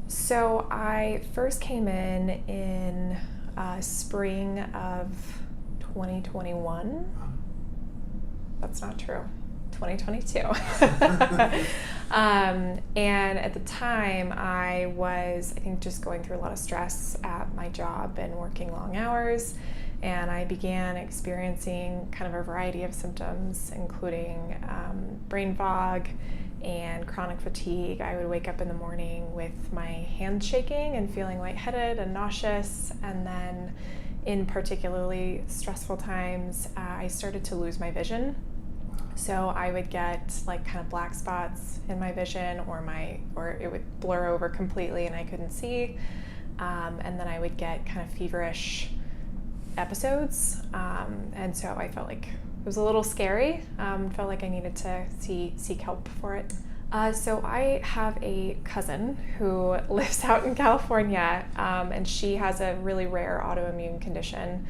So I first came in spring of 2021. That's not true. 2022. And at the time I was, I think, just going through a lot of stress at my job and working long hours. And I began experiencing kind of a variety of symptoms, including brain fog and chronic fatigue. I would wake up in the morning with my hands shaking and feeling lightheaded and nauseous. And then in particularly stressful times, I started to lose my vision. So I would get like kind of black spots in my vision, or it would blur over completely and I couldn't see. And then I would get kind of feverish episodes. And so I felt like it was a little scary. Felt like I needed to seek help for it. So I have a cousin who lives out in California, and she has a really rare autoimmune condition.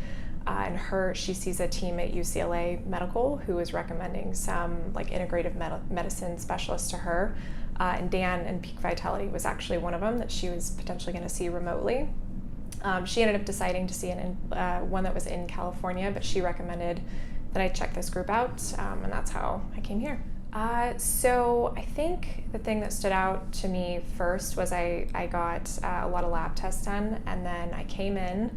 And she sees a team at UCLA Medical who is recommending some like integrative medicine specialists to her. And Dan and Peak Vitality was actually one of them that she was potentially going to see remotely. She ended up deciding to see one that was in California, but she recommended that I check this group out, and that's how I came here. So I think the thing that stood out to me first was I got a lot of lab tests done, and then I came in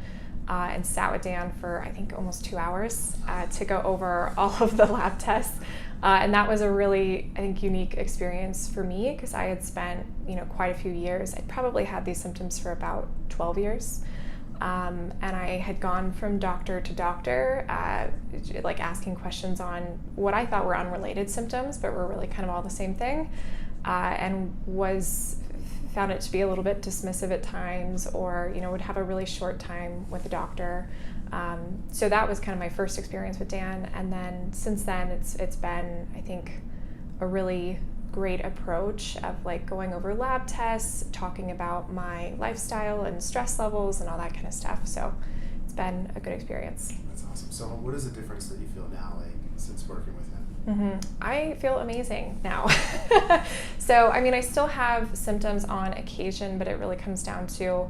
and sat with Dan for I think almost 2 hours to go over all of the lab tests. And that was a really, I think, unique experience for me because I had spent, quite a few years. I'd probably had these symptoms for about 12 years. And I had gone from doctor to doctor, like asking questions on what I thought were unrelated symptoms, but were really kind of all the same thing, and found it to be a little bit dismissive at times, or would have a really short time with a doctor. So that was kind of my first experience with Dan, and then since then it's been, I think, a really great approach of like going over lab tests, talking about my lifestyle and stress levels and all that kind of stuff. So it's been a good experience. That's awesome. So what is the difference that you feel now, like since working with him? I feel amazing now. So, I still have symptoms on occasion, but it really comes down to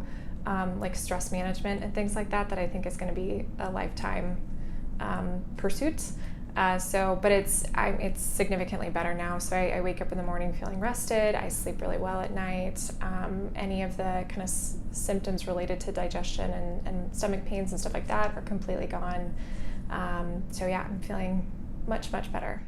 like stress management and things like that I think is going to be a lifetime pursuit. But it's significantly better now. So I wake up in the morning feeling rested. I sleep really well at night. Any of the kind of symptoms related to digestion and stomach pains and stuff like that are completely gone. So yeah, I'm feeling much, much better.